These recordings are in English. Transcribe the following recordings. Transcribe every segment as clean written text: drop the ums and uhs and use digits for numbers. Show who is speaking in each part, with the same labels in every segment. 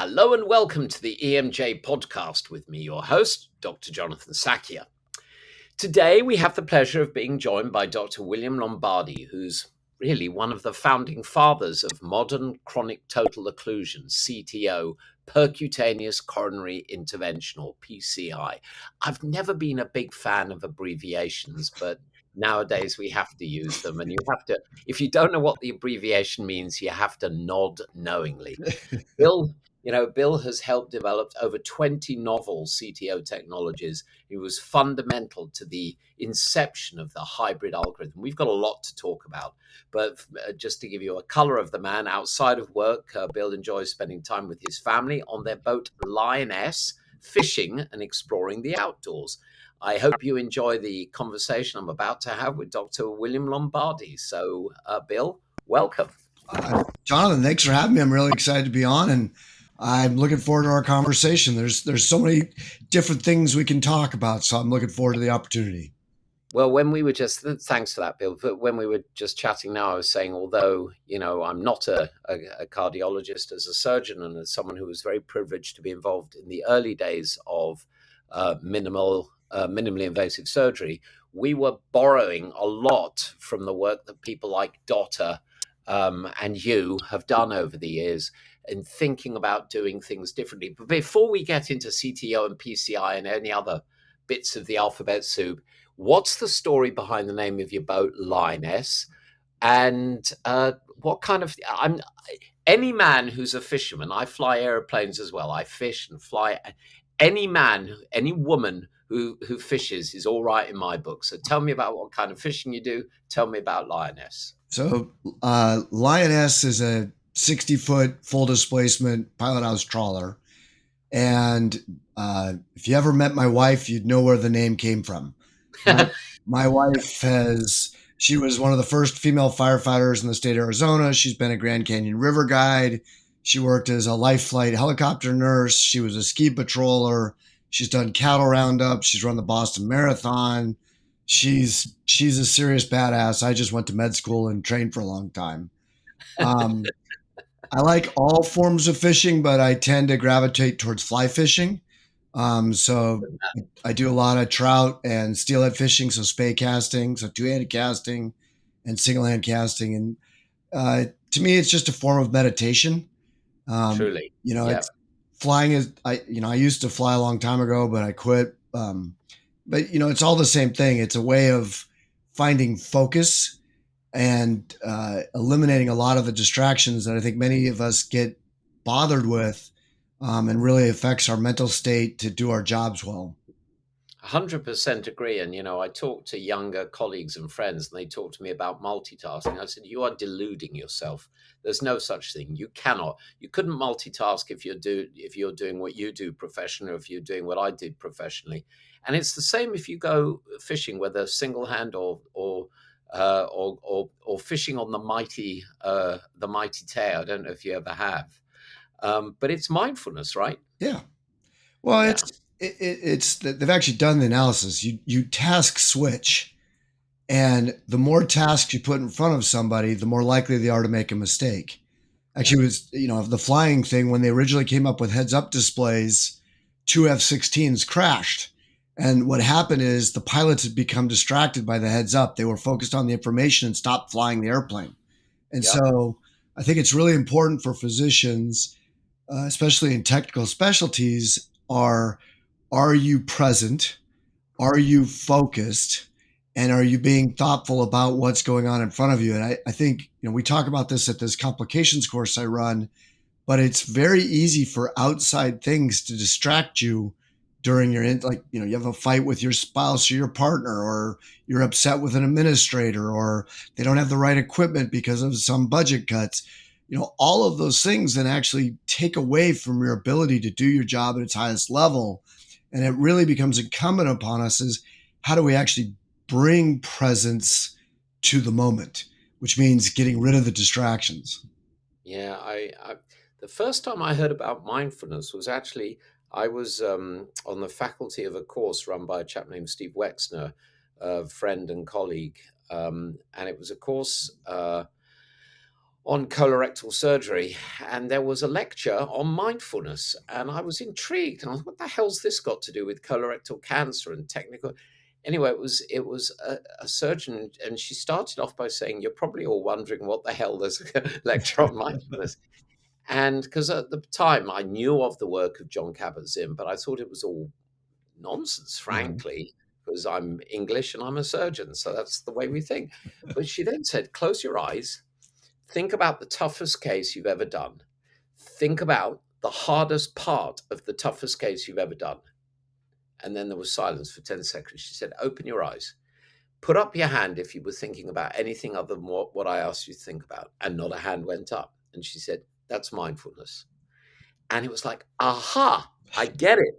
Speaker 1: Hello and welcome to the EMJ Podcast with me, your host, Dr. Jonathan Sackier. Today we have the pleasure of being joined by Dr. William Lombardi, who's really one of the founding fathers of modern chronic total occlusion, CTO, percutaneous coronary interventional, PCI. I've never been a big fan of abbreviations, but nowadays we have to use them, and you have to, if you don't know what the abbreviation means, you have to nod knowingly. Bill has helped develop over 20 novel CTO technologies. He was fundamental to the inception of the hybrid algorithm. We've got a lot to talk about, but just to give you a color of the man, outside of work, Bill enjoys spending time with his family on their boat Lioness, fishing and exploring the outdoors. I hope you enjoy the conversation I'm about to have with Dr. William Lombardi. So, Bill, welcome.
Speaker 2: Jonathan, thanks for having me. I'm really excited to be on, and I'm looking forward to our conversation. There's so many different things we can talk about, so I'm looking forward to the opportunity.
Speaker 1: Well, thanks for that, Bill. But when we were just chatting now, I was saying, although, I'm not a cardiologist, as a surgeon and as someone who was very privileged to be involved in the early days of minimally invasive surgery, we were borrowing a lot from the work that people like Dotter and you have done over the years in thinking about doing things differently. But before we get into CTO and PCI and any other bits of the alphabet soup, what's the story behind the name of your boat, Lioness? And what kind of... any man who's a fisherman, I fly airplanes as well. I fish and fly. Any man, any woman who fishes is all right in my book. So tell me about what kind of fishing you do. Tell me about Lioness.
Speaker 2: So Lioness is a 60-foot full displacement pilot house trawler. And if you ever met my wife, you'd know where the name came from. My wife she was one of the first female firefighters in the state of Arizona. She's been a Grand Canyon River guide. She worked as a life flight helicopter nurse. She was a ski patroller. She's done cattle roundups. She's run the Boston Marathon. She's a serious badass. I just went to med school and trained for a long time. I like all forms of fishing, but I tend to gravitate towards fly fishing. So I do a lot of trout and steelhead fishing, so spey casting, so two-handed casting and single-hand casting. And to me, it's just a form of meditation.
Speaker 1: Truly.
Speaker 2: It's flying is, I used to fly a long time ago, but I quit. But it's all the same thing. It's a way of finding focus and eliminating a lot of the distractions that I think many of us get bothered with, and really affects our mental state to do our jobs well.
Speaker 1: 100% agree. And, I talk to younger colleagues and friends, and they talk to me about multitasking. I said, you are deluding yourself. There's no such thing. You couldn't multitask if you're doing what you do professionally, or if you're doing what I did professionally. And it's the same if you go fishing, whether single hand or fishing on the mighty tail. I don't know if you ever have, but it's mindfulness, right?
Speaker 2: Yeah. Well, it's they've actually done the analysis. You task switch, and the more tasks you put in front of somebody, the more likely they are to make a mistake. Actually, it was the flying thing, when they originally came up with heads-up displays, 2 F-16s crashed. And what happened is the pilots had become distracted by the heads up. They were focused on the information and stopped flying the airplane. And so I think it's really important for physicians, especially in technical specialties, are you present? Are you focused? And are you being thoughtful about what's going on in front of you? And I think, we talk about this at this complications course I run, but it's very easy for outside things to distract you during you have a fight with your spouse or your partner, or you're upset with an administrator, or they don't have the right equipment because of some budget cuts. All of those things then actually take away from your ability to do your job at its highest level. And it really becomes incumbent upon us is, how do we actually bring presence to the moment, which means getting rid of the distractions.
Speaker 1: Yeah, the first time I heard about mindfulness was actually, I was on the faculty of a course run by a chap named Steve Wexner, a friend and colleague. And it was a course on colorectal surgery, and there was a lecture on mindfulness, and I was intrigued, and I thought, what the hell's this got to do with colorectal cancer and technical? Anyway, it was a surgeon, and she started off by saying, "You're probably all wondering what the hell there's a lecture on mindfulness." And because at the time I knew of the work of John Kabat-Zinn, but I thought it was all nonsense,
Speaker 2: Right.
Speaker 1: frankly, because I'm English and I'm a surgeon, so that's the way we think. But she then said, "Close your eyes. Think about the toughest case you've ever done. Think about the hardest part of the toughest case you've ever done." And then there was silence for 10 seconds. She said, "Open your eyes. Put up your hand if you were thinking about anything other than what I asked you to think about." And not a hand went up. And she said, "That's mindfulness." And it was like, aha, I get it.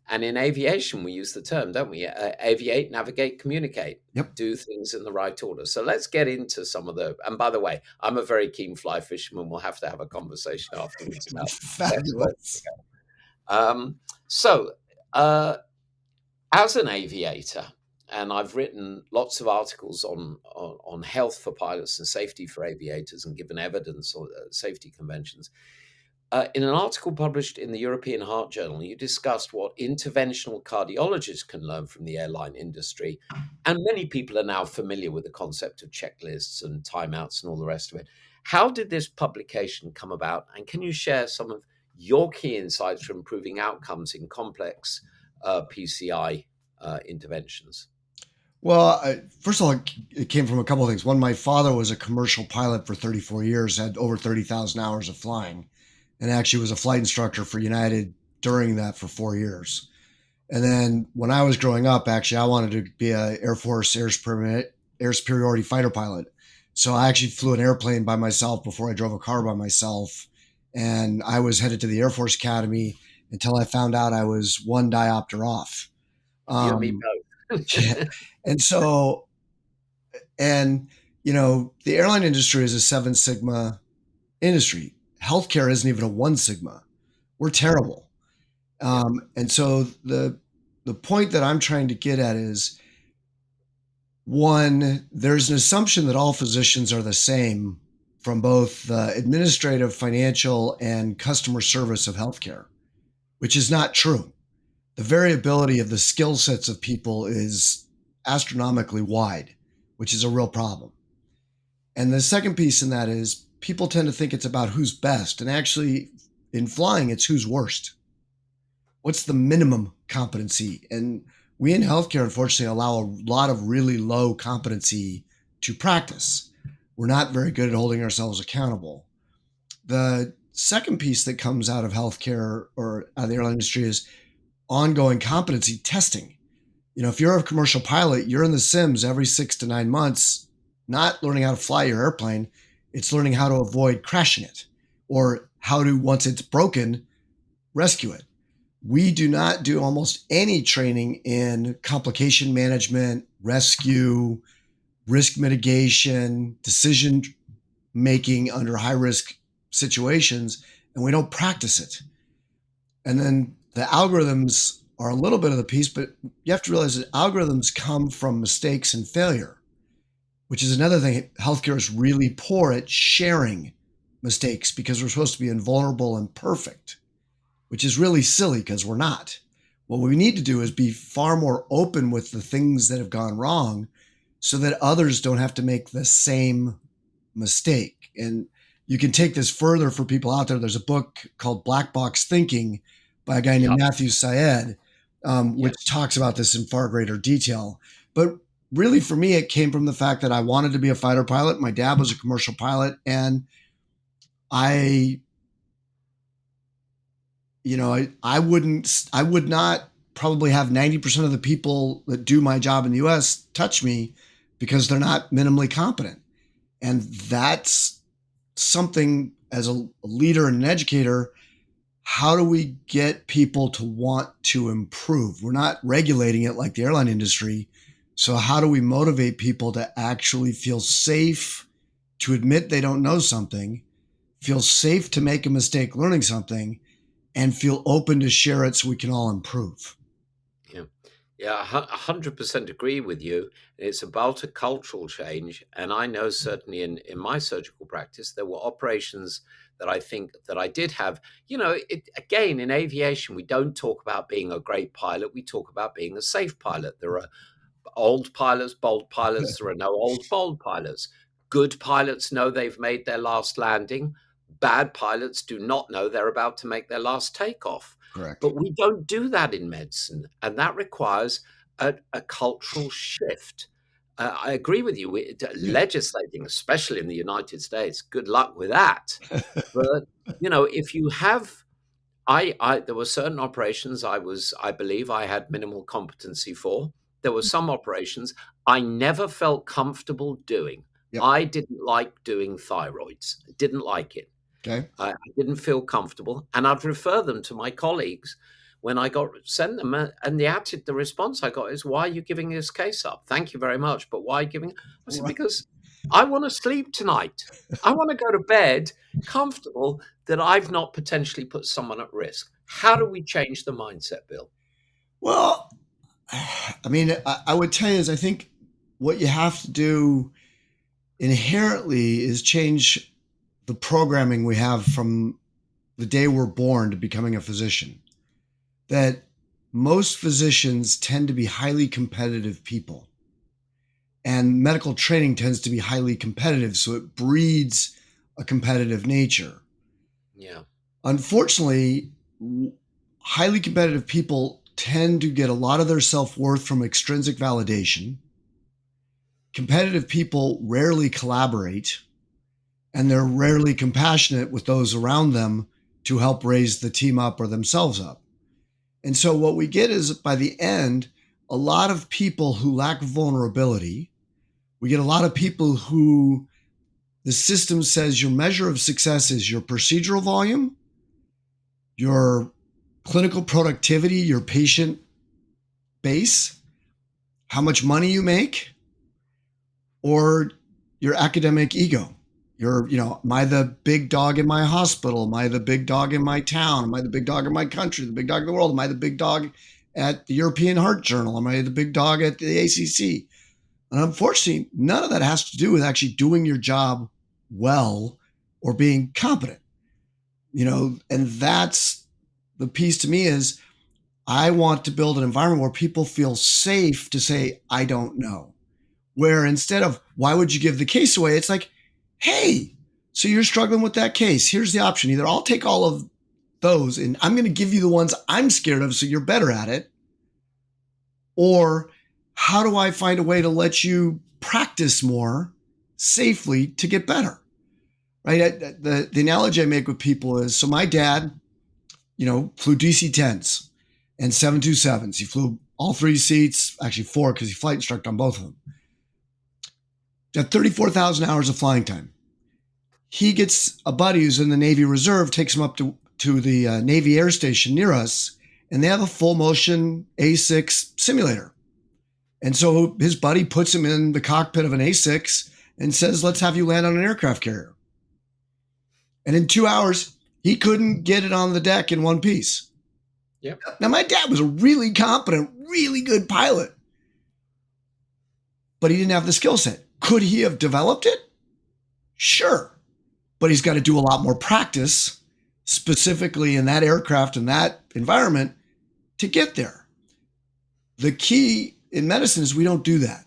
Speaker 1: And in aviation, we use the term, don't we? Aviate, navigate, communicate.
Speaker 2: Yep.
Speaker 1: Do things in the right order. So let's get into some of the. And by the way, I'm a very keen fly fisherman. We'll have to have a conversation afterwards about best way to
Speaker 2: Fabulous.
Speaker 1: go. So, as an aviator, and I've written lots of articles on health for pilots and safety for aviators, and given evidence on safety conventions. In an article published in the European Heart Journal, you discussed what interventional cardiologists can learn from the airline industry. And many people are now familiar with the concept of checklists and timeouts and all the rest of it. How did this publication come about? And can you share some of your key insights for improving outcomes in complex PCI interventions?
Speaker 2: Well, first of all, it came from a couple of things. One, my father was a commercial pilot for 34 years, had over 30,000 hours of flying, and actually was a flight instructor for United during that for 4 years. And then when I was growing up, actually, I wanted to be an Air Force air superiority fighter pilot. So I actually flew an airplane by myself before I drove a car by myself. And I was headed to the Air Force Academy until I found out I was one diopter off.
Speaker 1: You and me
Speaker 2: Um,
Speaker 1: both.
Speaker 2: and so, and, the airline industry is a 7 sigma industry. Healthcare isn't even a 1 sigma. We're terrible.
Speaker 1: Yeah.
Speaker 2: And so the point that I'm trying to get at is, one, there's an assumption that all physicians are the same from both the administrative, financial, and customer service of healthcare, which is not true. The variability of the skill sets of people is astronomically wide, which is a real problem. And the second piece in that is people tend to think it's about who's best. And actually, in flying, it's who's worst. What's the minimum competency? And we in healthcare, unfortunately, allow a lot of really low competency to practice. We're not very good at holding ourselves accountable. The second piece that comes out of healthcare or out of the airline industry is ongoing competency testing. If you're a commercial pilot, you're in the sims every 6 to 9 months, not learning how to fly your airplane. It's learning how to avoid crashing it, or how to, once it's broken, rescue it. We do not do almost any training in complication management, rescue, risk mitigation, decision making under high risk situations, and we don't practice it. And then the algorithms are a little bit of the piece, but you have to realize that algorithms come from mistakes and failure, which is another thing. Healthcare is really poor at sharing mistakes because we're supposed to be invulnerable and perfect, which is really silly because we're not. What we need to do is be far more open with the things that have gone wrong so that others don't have to make the same mistake. And you can take this further for people out there. There's a book called Black Box Thinking by a guy named
Speaker 1: Yeah.
Speaker 2: Matthew Syed, which talks about this in far greater detail. But really, for me, it came from the fact that I wanted to be a fighter pilot. My dad was a commercial pilot, and I would not probably have 90% of the people that do my job in the US touch me because they're not minimally competent. And that's something, as a leader and an educator, how do we get people to want to improve? We're not regulating it like the airline industry. So how do we motivate people to actually feel safe to admit they don't know something, feel safe to make a mistake learning something, and feel open to share it so we can all improve?
Speaker 1: Yeah. Yeah, 100% agree with you. It's about a cultural change. And I know certainly in my surgical practice, there were operations that I think that I did have. Again, in aviation, we don't talk about being a great pilot. We talk about being a safe pilot. There are old pilots, bold pilots. There are no old, bold pilots. Good pilots know they've made their last landing. Bad pilots do not know they're about to make their last takeoff.
Speaker 2: Correct.
Speaker 1: But we don't do that in medicine, and that requires a cultural shift. I agree with you.
Speaker 2: Yeah.
Speaker 1: Legislating, especially in the United States, good luck with that. But if you have I there were certain operations I believe I had minimal competency for. There were some operations I never felt comfortable doing.
Speaker 2: Yep.
Speaker 1: I didn't like doing thyroids. I didn't like it.
Speaker 2: Okay.
Speaker 1: I didn't feel comfortable, and I'd refer them to my colleagues when I got sent them. And the response I got is, "Why are you giving this case up? Thank you very much, but why giving?" I said,
Speaker 2: Right.
Speaker 1: "Because I want to sleep tonight. I want to go to bed comfortable that I've not potentially put someone at risk." How do we change the mindset, Bill?
Speaker 2: Well, I mean, I would tell you is I think what you have to do inherently is change the programming we have from the day we're born to becoming a physician. That most physicians tend to be highly competitive people, and medical training tends to be highly competitive, so it breeds a competitive nature.
Speaker 1: Yeah,
Speaker 2: Unfortunately, highly competitive people tend to get a lot of their self-worth from extrinsic validation. Competitive people rarely collaborate, and they're rarely compassionate with those around them to help raise the team up or themselves up. And so what we get is by the end, a lot of people who lack vulnerability. We get a lot of people who the system says your measure of success is your procedural volume, your clinical productivity, your patient base, how much money you make, or your academic ego. Am I the big dog in my hospital? Am I the big dog in my town? Am I the big dog in my country? The big dog in the world? Am I the big dog at the European Heart Journal? Am I the big dog at the ACC? And unfortunately, none of that has to do with actually doing your job well or being competent. And that's the piece to me is I want to build an environment where people feel safe to say, I don't know. Where instead of, why would you give the case away? It's like, hey, so you're struggling with that case. Here's the option. Either I'll take all of those and I'm going to give you the ones I'm scared of so you're better at it. Or how do I find a way to let you practice more safely to get better? Right? The analogy I make with people is, so my dad, flew DC-10s and 727s. He flew all three seats, actually four because he flight instructed on both of them. Got 34,000 hours of flying time. He gets a buddy who's in the Navy Reserve, takes him up to the Navy Air Station near us, and they have a full motion A6 simulator. And so his buddy puts him in the cockpit of an A6 and says, let's have you land on an aircraft carrier. And in 2 hours, he couldn't get it on the deck in one piece.
Speaker 1: Yep.
Speaker 2: Now, my dad was a really competent, really good pilot, but he didn't have the skill set. Could he have developed it? Sure. But he's got to do a lot more practice, specifically in that aircraft and that environment, to get there. The key in medicine is we don't do that.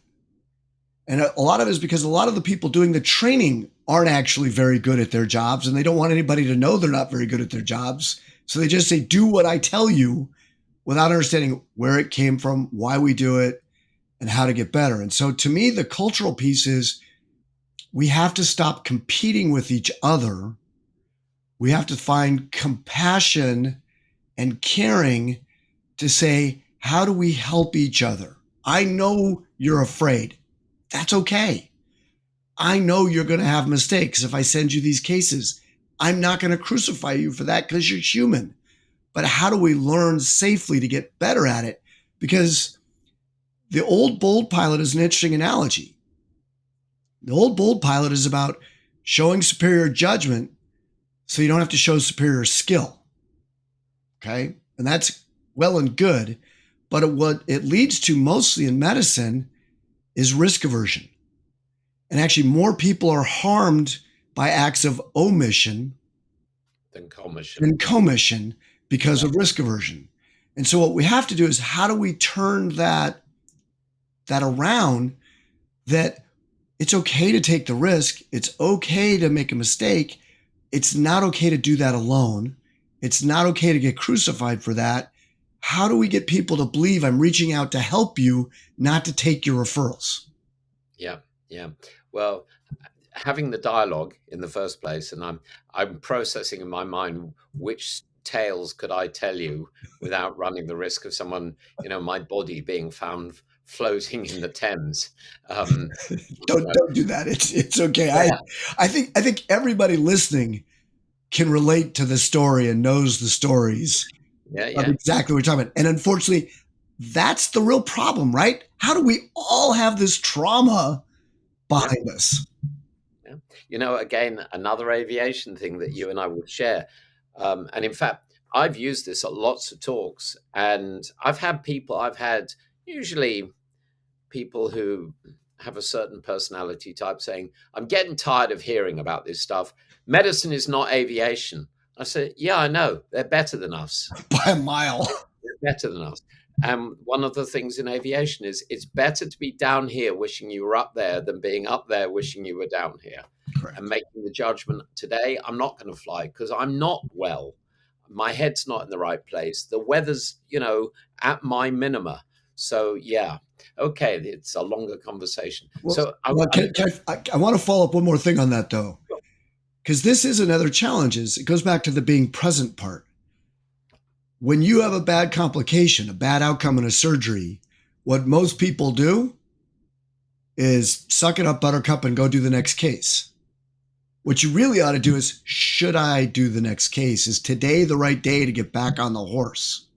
Speaker 2: And a lot of it is because a lot of the people doing the training aren't actually very good at their jobs, and they don't want anybody to know they're not very good at their jobs. So they just say, do what I tell you, without understanding where it came from, why we do it, and how to get better. And so to me, the cultural piece is we have to stop competing with each other. We have to find compassion and caring to say, how do we help each other? I know you're afraid. That's okay. I know you're going to have mistakes. If I send you these cases, I'm not going to crucify you for that because you're human. But how do we learn safely to get better at it? Because the old bold pilot is an interesting analogy. The old bold pilot is about showing superior judgment so you don't have to show superior skill. Okay? And that's well and good. But what it leads to mostly in medicine is risk aversion. And actually, more people are harmed by acts of omission
Speaker 1: than
Speaker 2: commission because of risk aversion. And so what we have to do is, how do we turn that around, that it's okay to take the risk. It's okay to make a mistake. It's not okay to do that alone. It's not okay to get crucified for that. How do we get people to believe I'm reaching out to help you, not to take your referrals?
Speaker 1: Yeah. Well, having the dialogue in the first place, and I'm processing in my mind which tales could I tell you without running the risk of someone, my body being found floating in the Thames.
Speaker 2: Don't do that. It's okay. Yeah. I think everybody listening can relate to the story and knows the stories of exactly what we're talking about. And unfortunately, that's the real problem, right? How do we all have this trauma behind us?
Speaker 1: Again, another aviation thing that you and I will share. And in fact, I've used this at lots of talks, and I've had usually people who have a certain personality type saying, I'm getting tired of hearing about this stuff. Medicine is not aviation. I said, yeah, I know. They're better than us.
Speaker 2: By a mile.
Speaker 1: They're better than us. And one of the things in aviation is it's better to be down here wishing you were up there than being up there wishing you were down here. Correct. And making the judgment, today, I'm not going to fly because I'm not well. My head's not in the right place. The weather's, at my minima. So, yeah. Okay, it's a longer conversation.
Speaker 2: Well, I want to follow up one more thing on that, though, because this is another challenge. It goes back to the being present part. When you have a bad complication, a bad outcome in a surgery, what most people do is suck it up, buttercup, and go do the next case. What you really ought to do is, should I do the next case? Is today the right day to get back on the horse?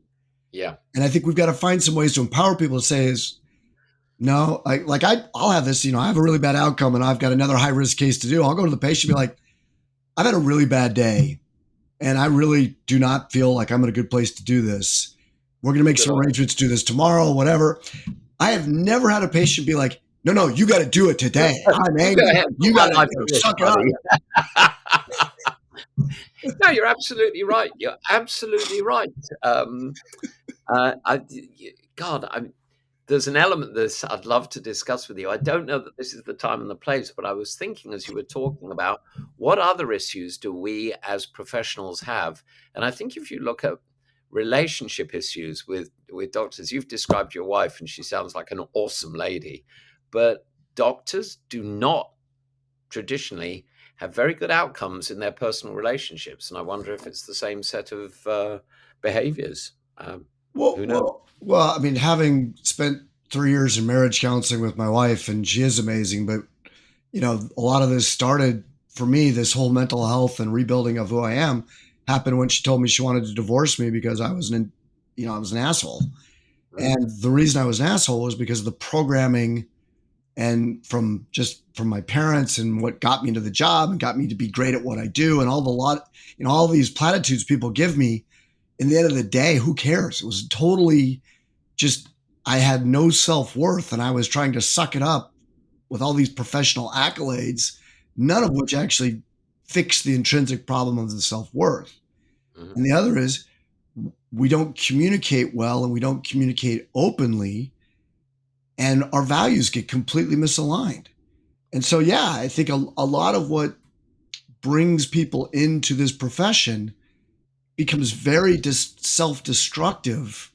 Speaker 1: Yeah.
Speaker 2: And I think we've got to find some ways to empower people to say no, I'll have this, I have a really bad outcome and I've got another high risk case to do. I'll go to the patient and be like, I've had a really bad day and I really do not feel like I'm in a good place to do this. We're going to make some arrangements to do this tomorrow, whatever. I have never had a patient be like, no, you got to do it today. I'm angry. You got to suck it up.
Speaker 1: No, you're absolutely right. You're absolutely right. There's an element of this I'd love to discuss with you. I don't know that this is the time and the place, but I was thinking as you were talking about what other issues do we as professionals have? And I think if you look at relationship issues with doctors, you've described your wife and she sounds like an awesome lady, but doctors do not traditionally have very good outcomes in their personal relationships. And I wonder if it's the same set of behaviors.
Speaker 2: Well, I mean, having spent 3 years in marriage counseling with my wife, and she is amazing, but a lot of this started for me, this whole mental health and rebuilding of who I am happened when she told me she wanted to divorce me because I was an asshole. Right. And the reason I was an asshole was because of the programming and from my parents and what got me into the job and got me to be great at what I do and all these platitudes people give me. In the end of the day, who cares? It was totally just, I had no self-worth and I was trying to suck it up with all these professional accolades, none of which actually fixed the intrinsic problem of the self-worth. Mm-hmm. And the other is we don't communicate well and we don't communicate openly and our values get completely misaligned. And so, yeah, I think a lot of what brings people into this profession becomes very self-destructive,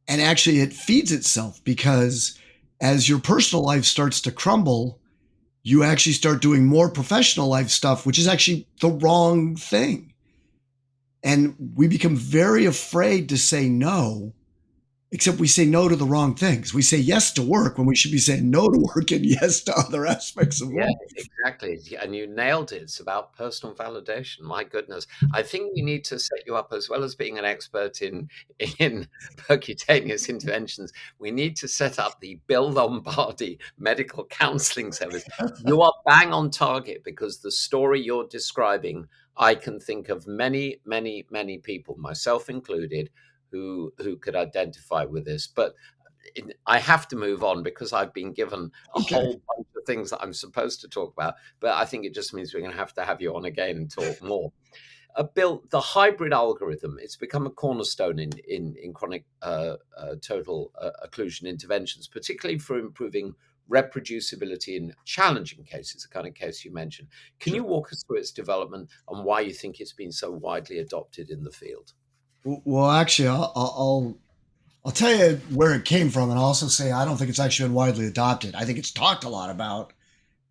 Speaker 2: and actually it feeds itself because as your personal life starts to crumble, you actually start doing more professional life stuff, which is actually the wrong thing. And we become very afraid to say no, except we say no to the wrong things. We say yes to work when we should be saying no to work and yes to other aspects of work.
Speaker 1: Yeah, exactly. And you nailed it. It's about personal validation. My goodness. I think we need to set you up, as well as being an expert in percutaneous interventions. We need to set up the Bill Lombardi Medical Counseling Service. You are bang on target because the story you're describing, I can think of many, many, many people, myself included, who could identify with this. But I have to move on because I've been given a whole bunch of things that I'm supposed to talk about. But I think it just means we're going to have you on again and talk more. Bill, the hybrid algorithm, it's become a cornerstone in chronic total occlusion interventions, particularly for improving reproducibility in challenging cases, the kind of case you mentioned. Can you walk us through its development and why you think it's been so widely adopted in the field?
Speaker 2: Well, actually, I'll tell you where it came from, and I'll also say I don't think it's actually been widely adopted. I think it's talked a lot about,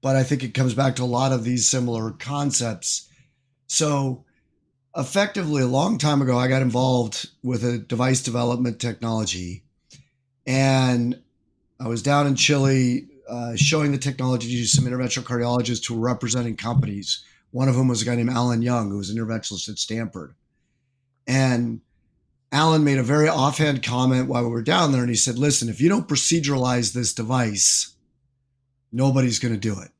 Speaker 2: but I think it comes back to a lot of these similar concepts. So effectively, a long time ago, I got involved with a device development technology, and I was down in Chile showing the technology to some interventional cardiologists who were representing companies. One of whom was a guy named Alan Young, who was an interventionalist at Stanford. And Alan made a very offhand comment while we were down there, and he said, listen, if you don't proceduralize this device, nobody's going to do it.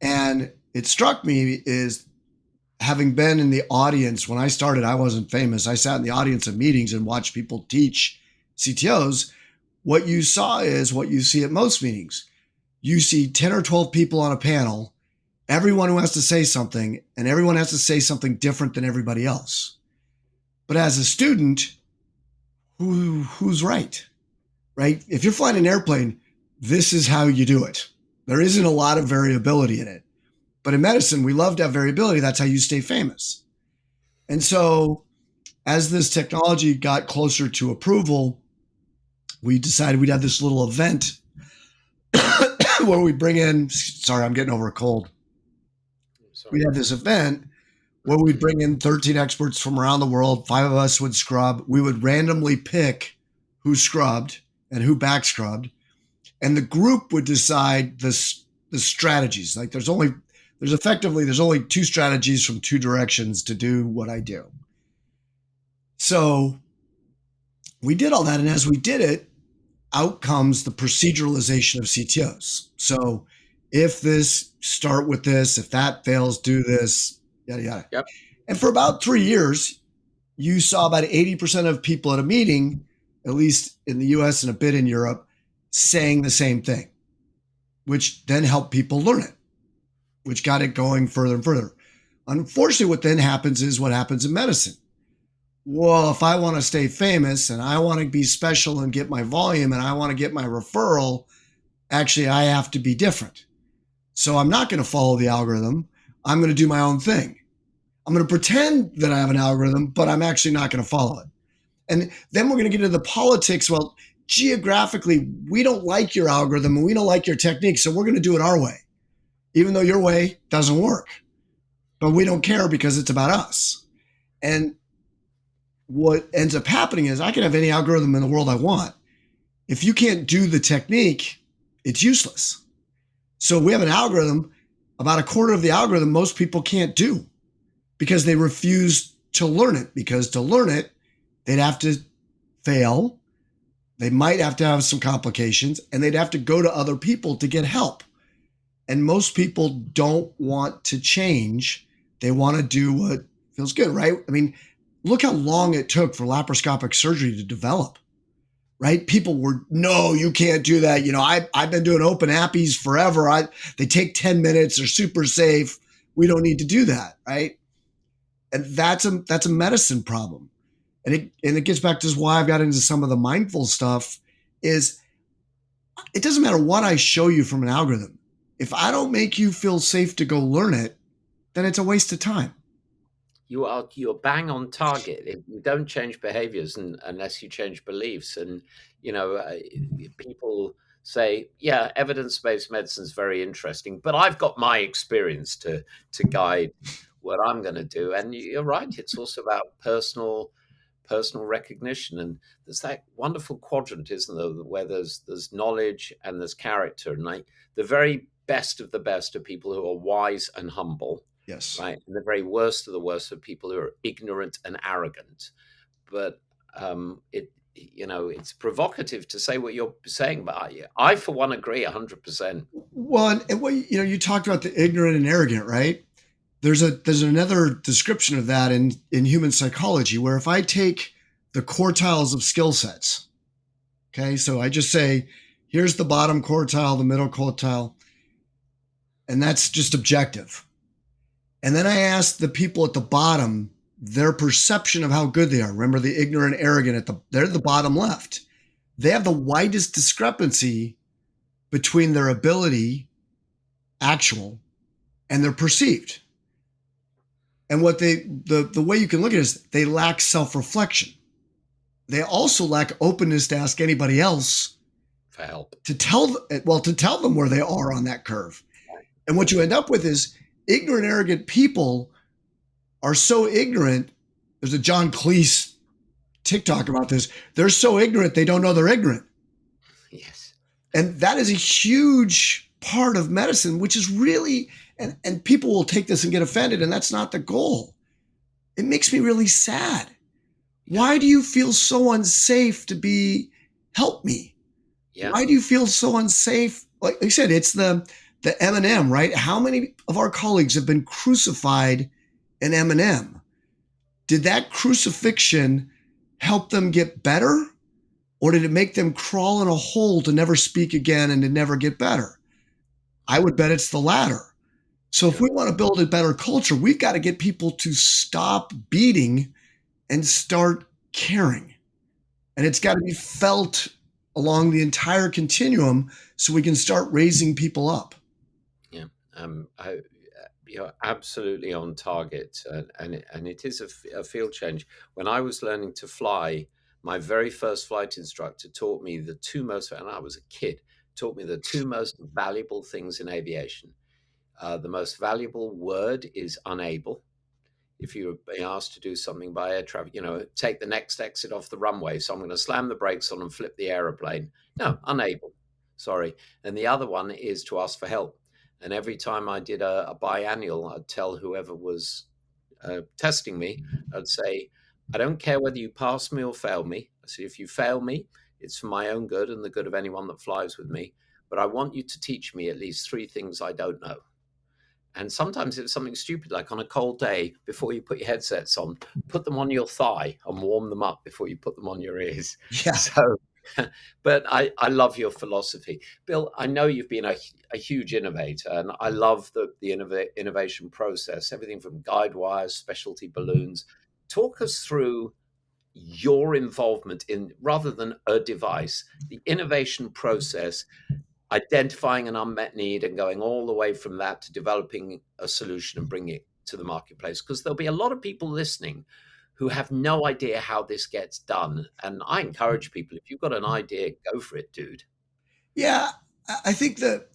Speaker 2: And it struck me is, having been in the audience, when I started, I wasn't famous. I sat in the audience of meetings and watched people teach CTOs. What you saw is what you see at most meetings. You see 10 or 12 people on a panel, everyone who has to say something, and everyone has to say something different than everybody else. But as a student, who's right? If you're flying an airplane, this is how you do it. There isn't a lot of variability in it. But in medicine, we love to have variability. That's how you stay famous. And so as this technology got closer to approval, we decided we'd have this little event where we bring in, sorry, I'm getting over a cold. We had this event where we'd bring in 13 experts from around the world. 5 of us would scrub. We would randomly pick who scrubbed and who back scrubbed. And the group would decide the strategies. Like there's only 2 strategies from 2 directions to do what I do. So we did all that. And as we did it, out comes the proceduralization of CTOs. So if this, start with this, if that fails, do this, yada, yada.
Speaker 1: Yep.
Speaker 2: And for about 3 years, you saw about 80% of people at a meeting, at least in the US and a bit in Europe, saying the same thing, which then helped people learn it, which got it going further and further. Unfortunately, what then happens is what happens in medicine. Well, if I want to stay famous and I want to be special and get my volume and I want to get my referral, actually, I have to be different. So I'm not going to follow the algorithm. I'm going to do my own thing. I'm going to pretend that I have an algorithm, but I'm actually not going to follow it. And then we're going to get into the politics. Well, geographically, we don't like your algorithm and we don't like your technique, so we're going to do it our way, even though your way doesn't work. But we don't care because it's about us. And what ends up happening is I can have any algorithm in the world I want. If you can't do the technique, it's useless. So we have an algorithm, about a quarter of the algorithm most people can't do because they refuse to learn it. Because to learn it, they'd have to fail. They might have to have some complications and they'd have to go to other people to get help. And most people don't want to change. They want to do what feels good, right? I mean, look how long it took for laparoscopic surgery to develop, right? People were, no, you can't do that. You know, I've been doing open appies forever. They take 10 minutes. They're super safe. We don't need to do that, right? And that's a medicine problem. And it gets back to why I've got into some of the mindful stuff is it doesn't matter what I show you from an algorithm. If I don't make you feel safe to go learn it, then it's a waste of time.
Speaker 1: You're bang on target. You don't change behaviors unless you change beliefs. And, people say, yeah, evidence-based medicine is very interesting, but I've got my experience to guide what I'm going to do. And you're right. It's also about personal recognition. And there's that wonderful quadrant, isn't there, where there's knowledge and there's character. And the very best of the best are people who are wise and humble.
Speaker 2: Yes.
Speaker 1: Right. And the very worst of the worst are people who are ignorant and arrogant. But it's provocative to say what you're saying, but I for one agree 100%.
Speaker 2: Well, and what you talked about the ignorant and arrogant, right? There's another description of that in human psychology, where if I take the quartiles of skill sets. Okay, so I just say, here's the bottom quartile, the middle quartile, and that's just objective. And then I ask the people at the bottom their perception of how good they are. Remember the ignorant, arrogant, they're the bottom left. They have the widest discrepancy between their ability, actual, and their perceived. And what the way you can look at it is they lack self-reflection. They also lack openness to ask anybody else
Speaker 1: for help,
Speaker 2: to tell them where they are on that curve. And what you end up with is ignorant, arrogant people are so ignorant. There's a John Cleese TikTok about this. They're so ignorant, they don't know they're ignorant.
Speaker 1: Yes.
Speaker 2: And that is a huge part of medicine, which is really, and people will take this and get offended, and that's not the goal. It makes me really sad. Why do you feel so unsafe to help me?
Speaker 1: Yeah.
Speaker 2: Why do you feel so unsafe? Like I said, it's the M&M, right? How many of our colleagues have been crucified in M&M? Did that crucifixion help them get better? Or did it make them crawl in a hole to never speak again and to never get better? I would bet it's the latter. So if we want to build a better culture, we've got to get people to stop beating and start caring. And it's got to be felt along the entire continuum so we can start raising people up.
Speaker 1: Yeah, you're absolutely on target. And it is a field change. When I was learning to fly, my very first flight instructor taught me and I was a kid, taught me the two most valuable things in aviation. The most valuable word is unable. If you're being asked to do something by air traffic, take the next exit off the runway. So I'm going to slam the brakes on and flip the aeroplane. No, unable. Sorry. And the other one is to ask for help. And every time I did a biannual, I'd tell whoever was testing me, I'd say, I don't care whether you pass me or fail me. I said, if you fail me, it's for my own good and the good of anyone that flies with me. But I want you to teach me at least 3 things I don't know. And sometimes it's something stupid, like on a cold day, before you put your headsets on, put them on your thigh and warm them up before you put them on your ears.
Speaker 2: Yeah.
Speaker 1: So, but I love your philosophy. Bill, I know you've been a huge innovator, and I love the innovation process, everything from guide wires, specialty balloons. Talk us through your involvement in, rather than a device, the innovation process, identifying an unmet need and going all the way from that to developing a solution and bringing it to the marketplace. Because there'll be a lot of people listening who have no idea how this gets done. And I encourage people, if you've got an idea, go for it, dude.
Speaker 2: Yeah, I think that,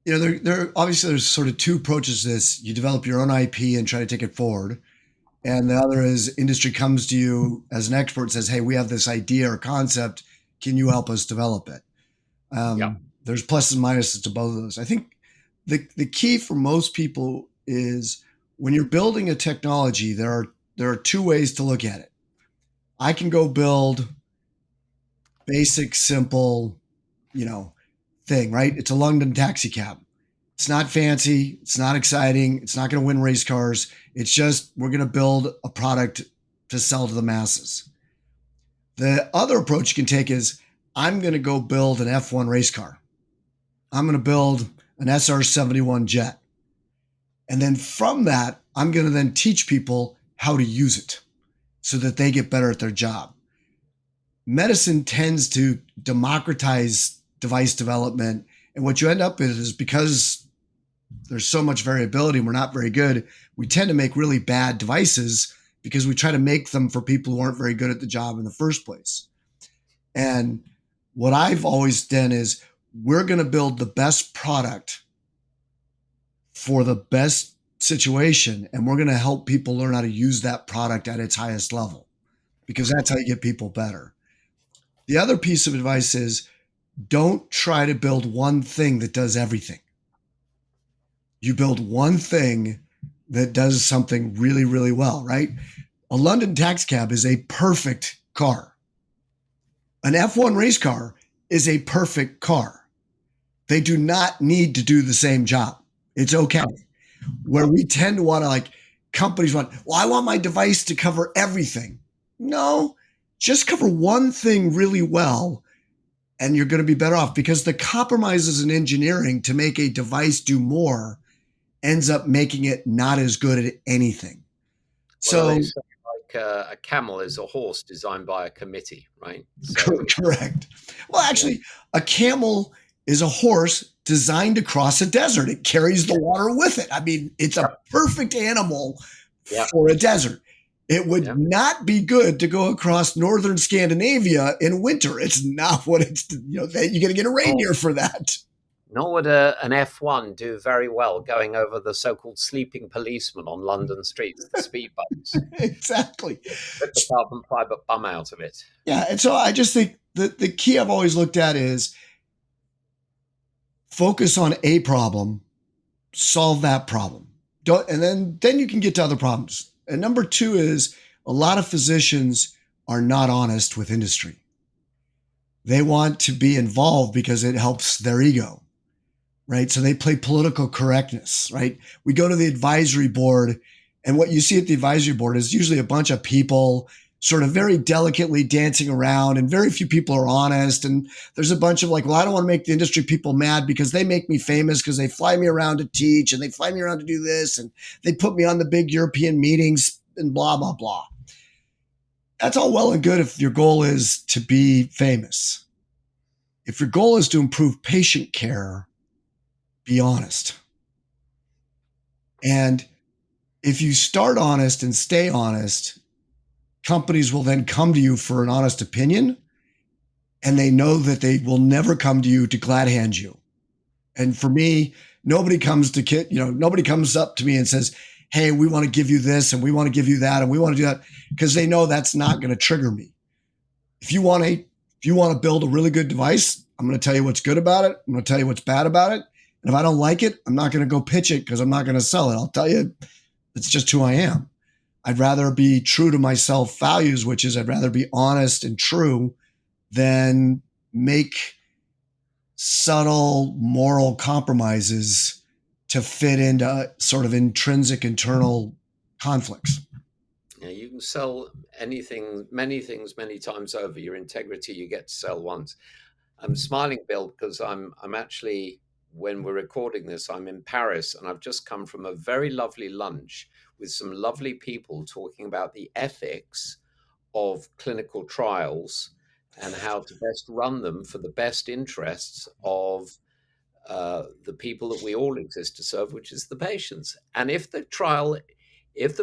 Speaker 2: there obviously there's sort of 2 approaches to this. You develop your own IP and try to take it forward. And the other is industry comes to you as an expert and says, hey, we have this idea or concept. Can you help us develop it? There's pluses and minuses to both of those. I think the key for most people is when you're building a technology, there are 2 ways to look at it. I can go build basic, simple, thing, right? It's a London taxi cab. It's not fancy. It's not exciting. It's not going to win race cars. It's just, we're going to build a product to sell to the masses. The other approach you can take is, I'm going to go build an F1 race car. I'm going to build an SR-71 jet. And then from that, I'm going to then teach people how to use it so that they get better at their job. Medicine tends to democratize device development. And what you end up with is, because there's so much variability and we're not very good, we tend to make really bad devices because we try to make them for people who aren't very good at the job in the first place. And what I've always done is, we're going to build the best product for the best situation, and we're going to help people learn how to use that product at its highest level, because that's how you get people better. The other piece of advice is, don't try to build one thing that does everything. You build one thing that does something really, really well, right? A London taxi cab is a perfect car. An F1 race car is a perfect car. They do not need to do the same job. It's okay. Where we tend to want to, companies want, well, I want my device to cover everything. No, just cover one thing really well, and you're going to be better off, because the compromises in engineering to make a device do more ends up making it not as good at anything.
Speaker 1: Well, they say a camel is a horse designed by a committee, right?
Speaker 2: So, correct. Well, actually, a camel is a horse designed to cross a desert. It carries the water with it. I mean, it's a perfect animal for a desert. It would not be good to go across northern Scandinavia in winter. It's not what it's, you're going to get a reindeer for that.
Speaker 1: Nor would an F1 do very well going over the so-called sleeping policeman on London streets, the speed bumps.
Speaker 2: Exactly.
Speaker 1: Rip the carbon fiber bum out of it.
Speaker 2: Yeah, and so I just think the key I've always looked at is focus on a problem, solve that problem. And then you can get to other problems. And number two is a lot of physicians are not honest with industry. They want to be involved because it helps their ego, right? So they play political correctness, right? We go to the advisory board, and what you see at the advisory board is usually a bunch of people sort of very delicately dancing around, and very few people are honest. And there's a bunch of like, well, I don't want to make the industry people mad because they make me famous because they fly me around to teach and they fly me around to do this and they put me on the big European meetings and blah, blah, blah. That's all well and good if your goal is to be famous. If your goal is to improve patient care, be honest. And if you start honest and stay honest, companies will then come to you for an honest opinion, and they know that they will never come to you to glad hand you. And for me, nobody comes up to me and says, hey, we want to give you this and we want to give you that and we want to do that, because they know that's not going to trigger me. If you want to build a really good device, I'm going to tell you what's good about it. I'm going to tell you what's bad about it. And if I don't like it, I'm not going to go pitch it because I'm not going to sell it. I'll tell you, it's just who I am. I'd rather be true to my self values, which is I'd rather be honest and true than make subtle moral compromises to fit into sort of intrinsic internal conflicts.
Speaker 1: Yeah, you can sell anything, many things, many times over. Your integrity, you get to sell once. I'm smiling, Bill, because I'm actually, when we're recording this, I'm in Paris, and I've just come from a very lovely lunch with some lovely people talking about the ethics of clinical trials and how to best run them for the best interests of the people that we all exist to serve, which is the patients. And if the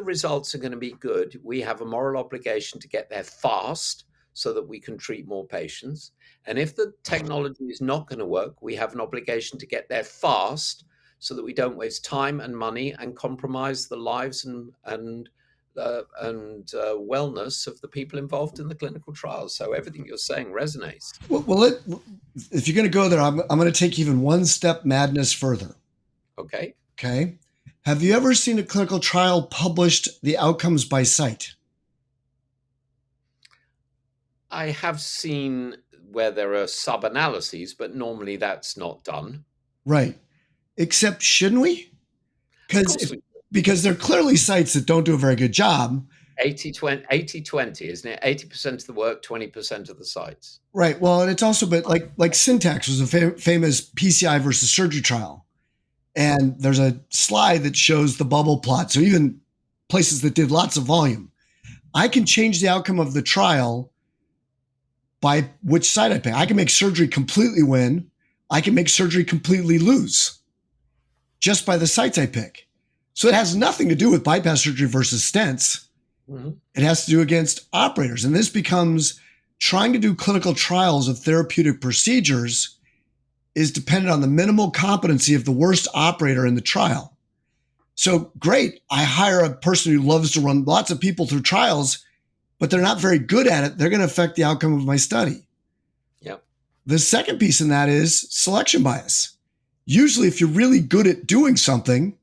Speaker 1: results are going to be good, we have a moral obligation to get there fast so that we can treat more patients. And if the technology is not going to work, we have an obligation to get there fast so that we don't waste time and money and compromise the lives and wellness of the people involved in the clinical trials. So everything you're saying resonates.
Speaker 2: Well, if you're going to go there, I'm going to take even one step madness further.
Speaker 1: Okay.
Speaker 2: Have you ever seen a clinical trial published the outcomes by site?
Speaker 1: I have seen where there are sub-analyses, but normally that's not done.
Speaker 2: Right. Except, shouldn't we? Because there are clearly sites that don't do a very good job.
Speaker 1: 80-20, isn't it? 80% of the work, 20% of the sites.
Speaker 2: Right. Well, and it's also, but like Syntax was a famous PCI versus surgery trial. And there's a slide that shows the bubble plot. So even places that did lots of volume, I can change the outcome of the trial by which side I pick. I can make surgery completely win. I can make surgery completely lose just by the sites I pick. So it has nothing to do with bypass surgery versus stents. Mm-hmm. It has to do against operators. And this becomes trying to do clinical trials of therapeutic procedures is dependent on the minimal competency of the worst operator in the trial. So great, I hire a person who loves to run lots of people through trials, but they're not very good at it. They're going to affect the outcome of my study.
Speaker 1: Yep.
Speaker 2: The second piece in that is selection bias. Usually, if you're really good at doing something,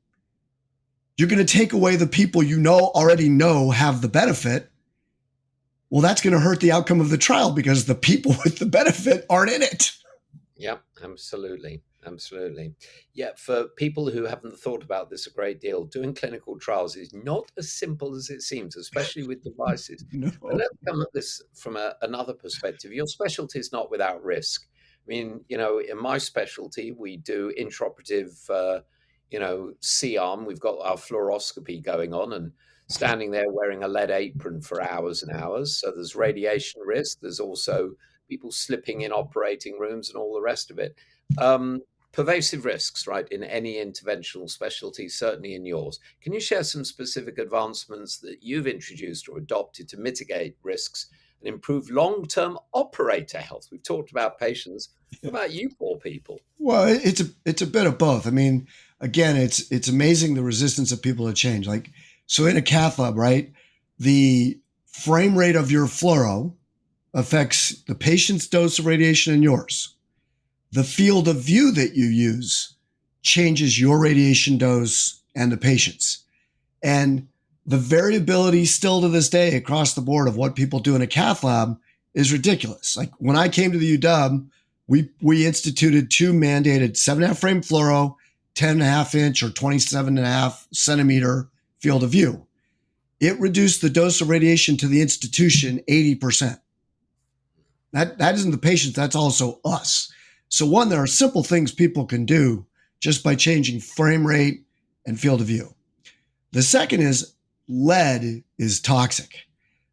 Speaker 2: you're going to take away the people you already know have the benefit. Well, that's going to hurt the outcome of the trial because the people with the benefit aren't in it.
Speaker 1: Yeah, absolutely. Absolutely. Yeah, for people who haven't thought about this a great deal, doing clinical trials is not as simple as it seems, especially with devices. But
Speaker 2: No.
Speaker 1: let's come at this from another perspective. Your specialty is not without risk. I mean, in my specialty, we do intraoperative, C-arm. We've got our fluoroscopy going on and standing there wearing a lead apron for hours and hours. So there's radiation risk. There's also people slipping in operating rooms and all the rest of it. Um, Pervasive risks, right, in any interventional specialty, certainly in yours. Can you share some specific advancements that you've introduced or adopted to mitigate risks and improve long-term operator health? We've talked about patients. What about you, poor people?
Speaker 2: Well, it's a bit of both. I mean, again, it's amazing the resistance of people to change. Like, so in a cath lab, right, the frame rate of your fluoro affects the patient's dose of radiation and yours. The field of view that you use changes your radiation dose and the patient's. And the variability still to this day across the board of what people do in a cath lab is ridiculous. Like when I came to the UW, we instituted two mandated 7.5 frame fluoro, 10.5 inch or 27.5 centimeter field of view. It reduced the dose of radiation to the institution 80%. That isn't the patients, that's also us. So one, there are simple things people can do just by changing frame rate and field of view. The second is lead is toxic.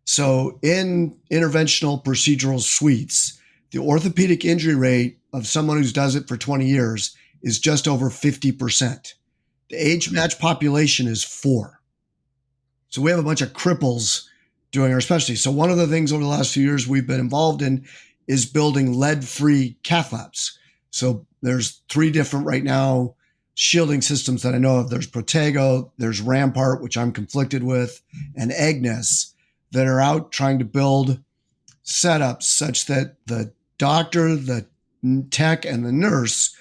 Speaker 2: So in interventional procedural suites, the orthopedic injury rate of someone who does it for 20 years is just over 50%. The age match population is 4. So we have a bunch of cripples doing our specialty. So one of the things over the last few years we've been involved in is building lead-free cath labs. So there's 3 different right now shielding systems that I know of. There's Protego, there's Rampart, which I'm conflicted with, and Agnes that are out trying to build setups such that the doctor, the tech, and the nurse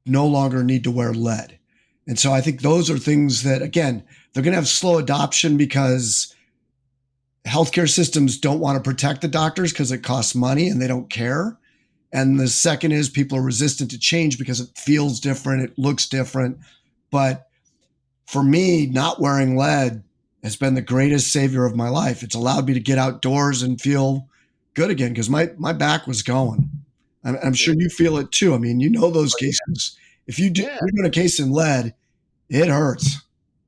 Speaker 2: no longer need to wear lead. And so I think those are things that, again, they're going to have slow adoption because healthcare systems don't want to protect the doctors because it costs money and they don't care. And the second is people are resistant to change because it feels different, it looks different. But for me, not wearing lead has been the greatest savior of my life. It's allowed me to get outdoors and feel good again because my back was going. I'm sure you feel it too. I mean, you know those cases. If you're doing a case in lead, it hurts.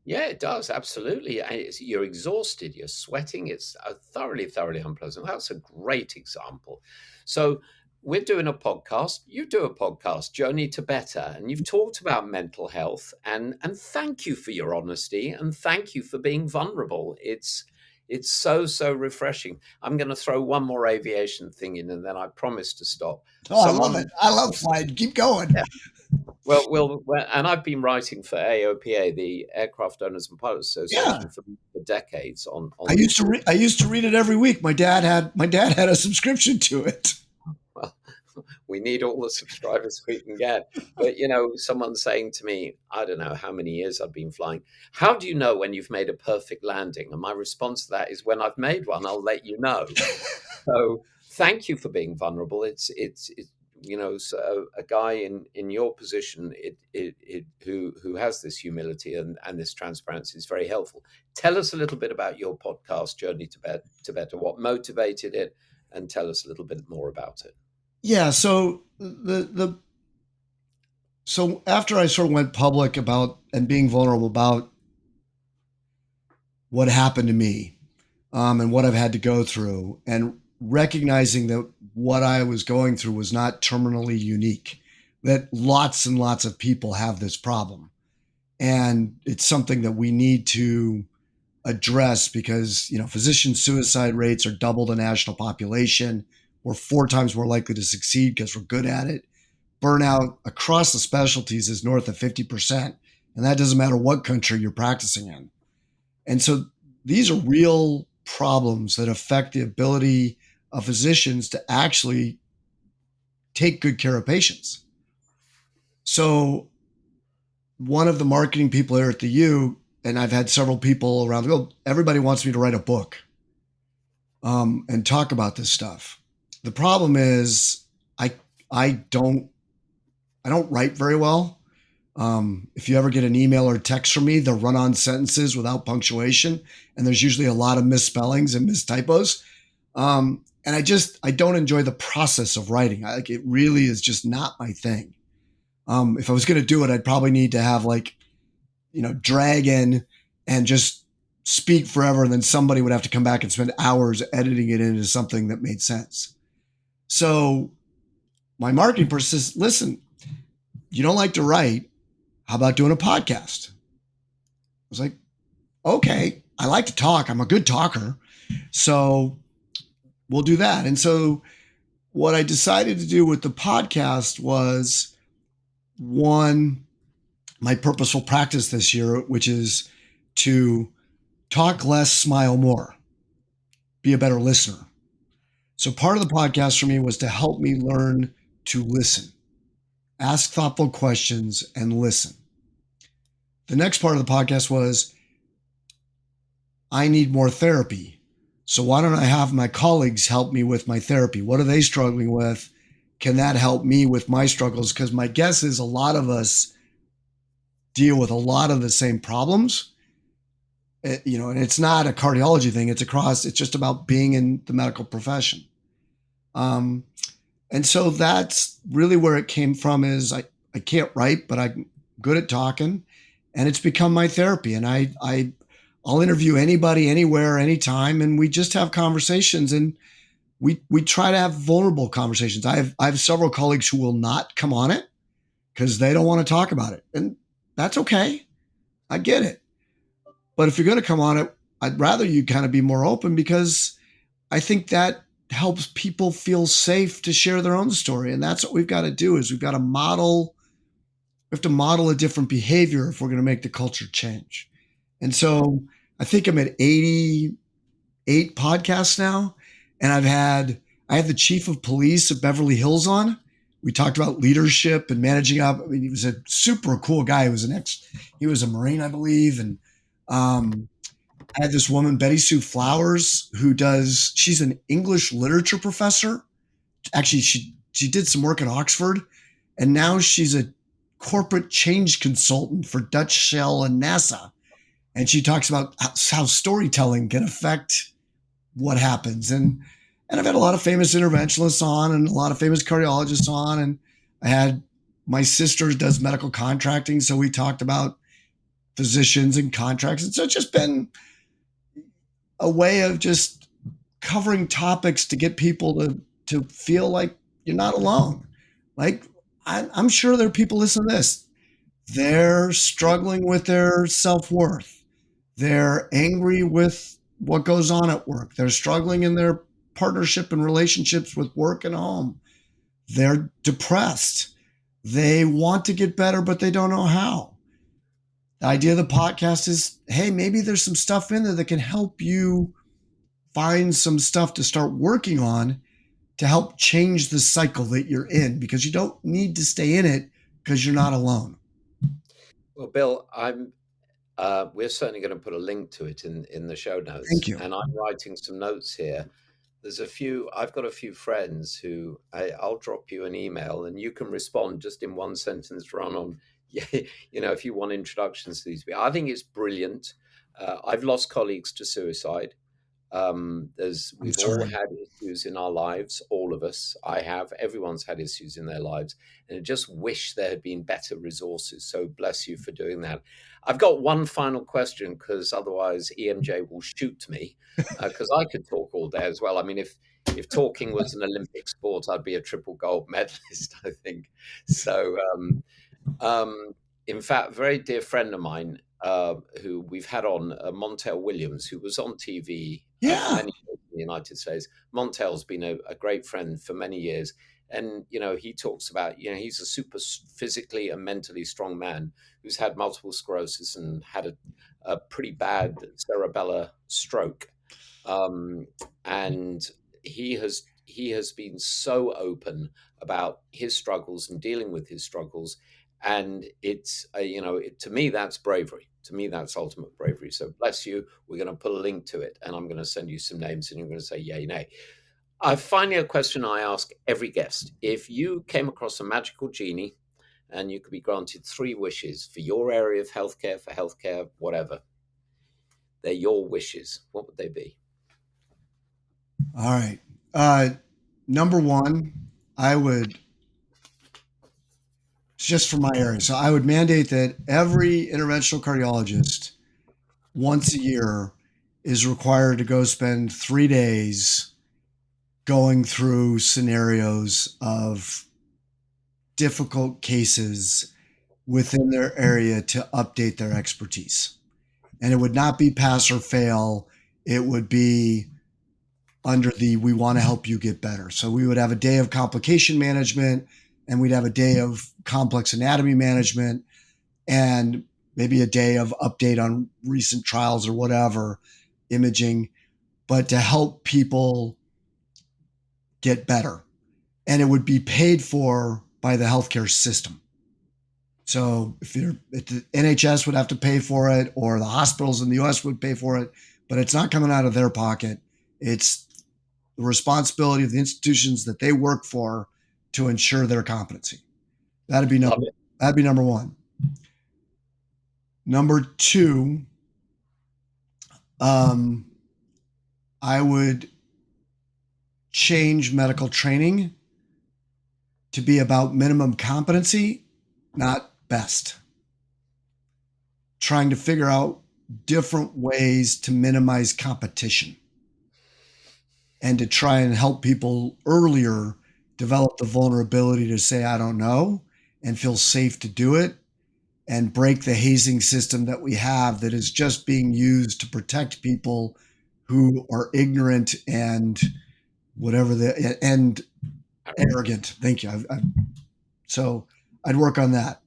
Speaker 1: Yeah, it does. Absolutely. You're exhausted, you're sweating. It's thoroughly, thoroughly unpleasant. That's a great example. So, we're doing a podcast. You do a podcast, Journey to Better, and you've talked about mental health. And thank you for your honesty and thank you for being vulnerable. It's so refreshing. I'm going to throw one more aviation thing in, and then I promise to stop.
Speaker 2: Oh, I love it. I love flying. Keep going.
Speaker 1: Yeah. Well, and I've been writing for AOPA, the Aircraft Owners and Pilots Association, for decades.
Speaker 2: I used to read it every week. My dad had a subscription to it.
Speaker 1: Well, we need all the subscribers we can get. But someone's saying to me, I don't know how many years I've been flying. How do you know when you've made a perfect landing? And my response to that is, when I've made one, I'll let you know. So thank you for being vulnerable. It's so a guy in your position, who has this humility and this transparency is very helpful. Tell us a little bit about your podcast, Journey to Better, what motivated it, and tell us a little bit more about it.
Speaker 2: Yeah, so so after I sort of went public about and being vulnerable about what happened to me, and what I've had to go through, and recognizing that what I was going through was not terminally unique, that lots and lots of people have this problem. And it's something that we need to address because, physician suicide rates are double the national population. We're 4 times more likely to succeed because we're good at it. Burnout across the specialties is north of 50%. And that doesn't matter what country you're practicing in. And so these are real problems that affect the ability of physicians to actually take good care of patients. So one of the marketing people here at the U, and I've had several people around the world, everybody wants me to write a book and talk about this stuff. The problem is I don't write very well. If you ever get an email or text from me, they're run-on sentences without punctuation, and there's usually a lot of misspellings and mistypos. And I don't enjoy the process of writing. It really is just not my thing. If I was going to do it, I'd probably need to have drag in and just speak forever, and then somebody would have to come back and spend hours editing it into something that made sense. So my marketing person says, listen, you don't like to write. How about doing a podcast? I was like, okay, I like to talk. I'm a good talker. So we'll do that. And so what I decided to do with the podcast was, one, my purposeful practice this year, which is to talk less, smile more, be a better listener. So part of the podcast for me was to help me learn to listen, ask thoughtful questions, and listen. The next part of the podcast was, I need more therapy. So why don't I have my colleagues help me with my therapy? What are they struggling with? Can that help me with my struggles? Because my guess is a lot of us deal with a lot of the same problems. And it's not a cardiology thing. It's just about being in the medical profession. And so that's really where it came from. Is I can't write, but I'm good at talking, and it's become my therapy. And I'll interview anybody, anywhere, anytime, and we just have conversations, and we try to have vulnerable conversations. I have several colleagues who will not come on it because they don't want to talk about it, and that's okay. I get it. But if you're going to come on it, I'd rather you kind of be more open, because I think that helps people feel safe to share their own story. And that's what we've got to do, is we have to model a different behavior if we're going to make the culture change. And so I think I'm at 88 podcasts now. And I had the chief of police of Beverly Hills on. We talked about leadership and managing up. I mean, he was a super cool guy. He was a Marine, I believe. And I had this woman, Betty Sue Flowers, she's an English literature professor. Actually, she did some work at Oxford, and now she's a corporate change consultant for Dutch Shell and NASA. And she talks about how storytelling can affect what happens. And I've had a lot of famous interventionalists on, and a lot of famous cardiologists on. And I had my sister does medical contracting, so we talked about physicians and contracts. And so it's just been a way of just covering topics to get people to feel like you're not alone. Like, I'm sure there are people listening to this. They're struggling with their self-worth. They're angry with what goes on at work. They're struggling in their partnership and relationships with work and home. They're depressed. They want to get better, but they don't know how. The idea of the podcast is, hey, maybe there's some stuff in there that can help you find some stuff to start working on to help change the cycle that you're in, because you don't need to stay in it, because you're not alone.
Speaker 1: Well, Bill, we're certainly going to put a link to it in the show notes.
Speaker 2: Thank you.
Speaker 1: And I'm writing some notes here. I've got a few friends who I'll drop you an email, and you can respond just in one sentence, run on, if you want introductions to these people. I think it's brilliant. I've lost colleagues to suicide. We've all had issues in our lives, all of us. Everyone's had issues in their lives, and I just wish there had been better resources. So bless you for doing that. I've got one final question, because otherwise EMJ will shoot me, because I could talk all day as well. I mean, if talking was an Olympic sport, I'd be a triple gold medalist, I think. So, in fact, a very dear friend of mine, who we've had on, Montel Williams, who was on TV for many years in the United States. Montel's been a great friend for many years. And, he talks about, he's a super physically and mentally strong man who's had multiple sclerosis and had a pretty bad cerebellar stroke. And he has been so open about his struggles and dealing with his struggles. And it's, to me, that's bravery. To me, that's ultimate bravery. So bless you. We're going to put a link to it, and I'm going to send you some names, and you're going to say yay, nay. Finally, a question I ask every guest. If you came across a magical genie and you could be granted 3 wishes for your area of healthcare, for healthcare, whatever, they're your wishes, what would they be?
Speaker 2: All right. Number one, it's just for my area. So I would mandate that every interventional cardiologist once a year is required to go spend 3 days going through scenarios of difficult cases within their area to update their expertise. And it would not be pass or fail. It would be under we want to help you get better. So we would have a day of complication management, and we'd have a day of complex anatomy management, and maybe a day of update on recent trials or whatever, imaging, but to help people get better. And it would be paid for by the healthcare system. So if the NHS would have to pay for it, or the hospitals in the US would pay for it, but it's not coming out of their pocket. It's the responsibility of the institutions that they work for to ensure their competency. That'd be number one. Number two, I would change medical training to be about minimum competency, not best. Trying to figure out different ways to minimize competition and to try and help people earlier develop the vulnerability to say, I don't know, and feel safe to do it, and break the hazing system that we have that is just being used to protect people who are ignorant and and arrogant. Thank you. So I'd work on that.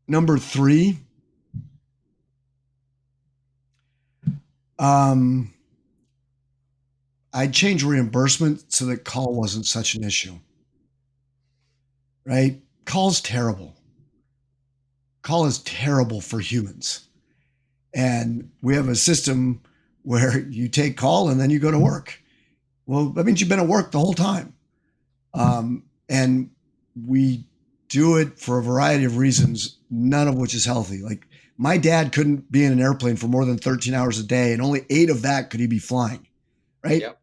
Speaker 2: Number 3, I'd change reimbursement so that call wasn't such an issue. Right? Call's terrible. Call is terrible for humans. And we have a system where you take call and then you go to work. Well, that means you've been at work the whole time. And we do it for a variety of reasons, none of which is healthy. Like, my dad couldn't be in an airplane for more than 13 hours a day, and only 8 of that could he be flying, right?
Speaker 1: Yep.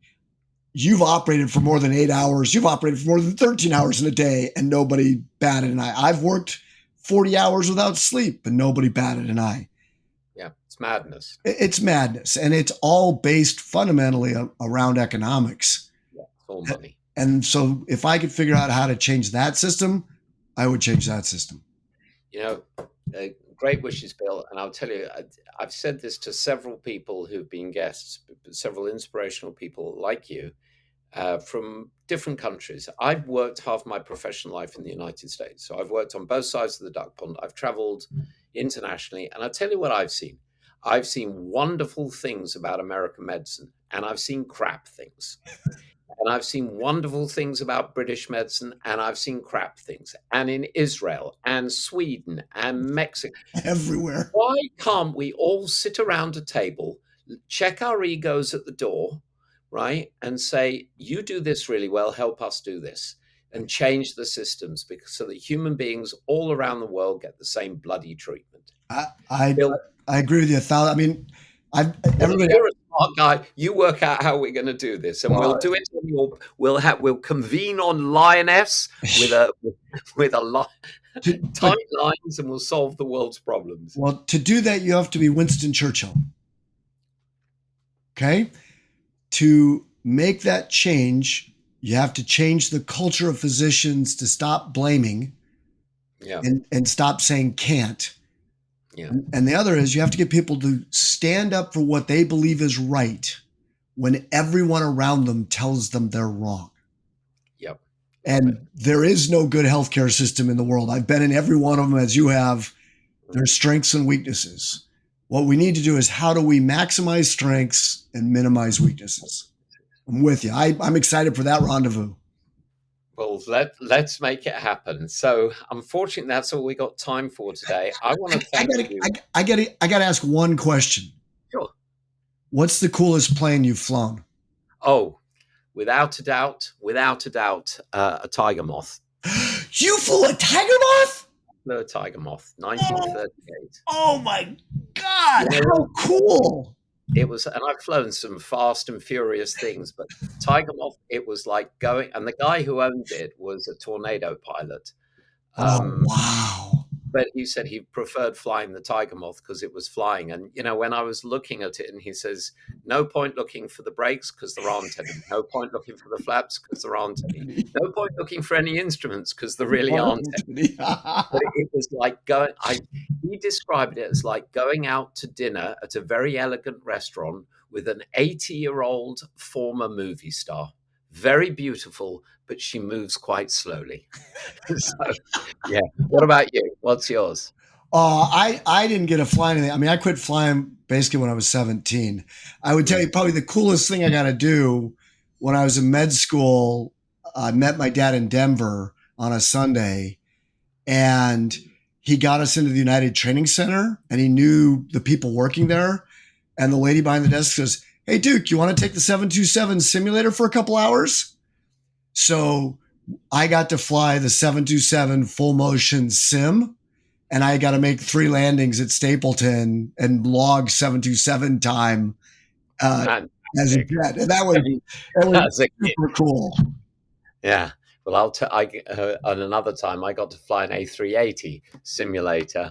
Speaker 2: You've operated for more than 8 hours. You've operated for more than 13 hours in a day, and nobody batted an eye. I've worked 40 hours without sleep, and nobody batted an eye.
Speaker 1: Yeah, it's madness.
Speaker 2: It's madness, and it's all based fundamentally around economics.
Speaker 1: Yeah, it's all money.
Speaker 2: And so if I could figure out how to change that system, I would change that system.
Speaker 1: Great wishes, Bill. And I'll tell you, I've said this to several people who've been guests, several inspirational people like you from different countries. I've worked half my professional life in the United States. So I've worked on both sides of the duck pond. I've traveled internationally. And I'll tell you what I've seen. I've seen wonderful things about American medicine, and I've seen crap things. And I've seen wonderful things about British medicine, and I've seen crap things. And in Israel and Sweden and Mexico.
Speaker 2: Everywhere.
Speaker 1: Why can't we all sit around a table, check our egos at the door, right? And say, you do this really well, help us do this. And change the systems so that human beings all around the world get the same bloody treatment.
Speaker 2: I agree with you 1,000. I mean, everybody.
Speaker 1: You're a smart guy. You work out how we're going to do this, and we'll do it. We'll convene on Lioness with tight lines, and we'll solve the world's problems.
Speaker 2: Well, to do that, you have to be Winston Churchill. Okay, to make that change, you have to change the culture of physicians to stop blaming, and stop saying can't.
Speaker 1: Yeah.
Speaker 2: And the other is you have to get people to stand up for what they believe is right when everyone around them tells them they're wrong.
Speaker 1: Yep.
Speaker 2: And there is no good healthcare system in the world. I've been in every one of them, as you have. There's strengths and weaknesses. What we need to do is, how do we maximize strengths and minimize weaknesses? I'm with you. I'm excited for that rendezvous.
Speaker 1: Well, let's make it happen. So, unfortunately, that's all we got time for today. I want to thank you.
Speaker 2: I got to ask one question.
Speaker 1: Sure.
Speaker 2: What's the coolest plane you've flown?
Speaker 1: Oh, without a doubt, a tiger moth.
Speaker 2: You flew a tiger moth?
Speaker 1: Flew a tiger moth, 1938.
Speaker 2: Oh my God, how cool.
Speaker 1: It was, and I've flown some fast and furious things, but tiger moth, it was like going, and the guy who owned it was a tornado pilot.
Speaker 2: Wow.
Speaker 1: But he said he preferred flying the tiger moth because it was flying. And, when I was looking at it, and he says, no point looking for the brakes because there aren't any. No point looking for the flaps because there aren't any. No point looking for any instruments because there really aren't any. But it was like he described it as like going out to dinner at a very elegant restaurant with an 80-year-old former movie star. Very beautiful, but she moves quite slowly. So, yeah. What about you? What's yours?
Speaker 2: I didn't get to fly anything. I mean, I quit flying basically when I was 17. I would tell you probably the coolest thing I got to do when I was in med school. I met my dad in Denver on a Sunday, and he got us into the United Training Center, and he knew the people working there. And the lady behind the desk says, "Hey, Duke, you want to take the 727 simulator for a couple hours?" So I got to fly the 727 full motion sim, and I got to make 3 landings at Stapleton and log 727 time as a jet. And that was super cool.
Speaker 1: Yeah. Well, on another time, I got to fly an A380 simulator,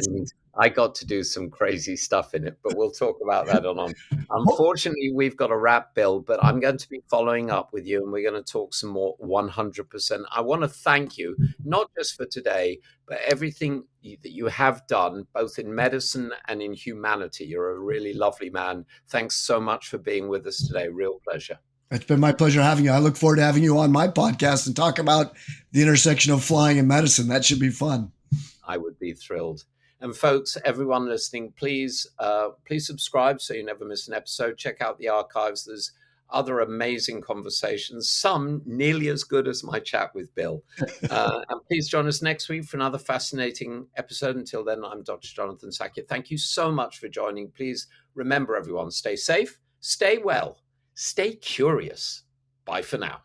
Speaker 1: and I got to do some crazy stuff in it, but we'll talk about that on. Unfortunately, we've got a wrap, Bill, but I'm going to be following up with you, and we're going to talk some more 100%. I want to thank you, not just for today, but everything that you have done, both in medicine and in humanity. You're a really lovely man. Thanks so much for being with us today. Real pleasure.
Speaker 2: It's been my pleasure having you. I look forward to having you on my podcast and talk about the intersection of flying and medicine. That should be fun.
Speaker 1: I would be thrilled. And folks, everyone listening, please subscribe so you never miss an episode. Check out the archives. There's other amazing conversations, some nearly as good as my chat with Bill. And please join us next week for another fascinating episode. Until then, I'm Dr. Jonathan Sackier. Thank you so much for joining. Please remember, everyone, stay safe, stay well, stay curious. Bye for now.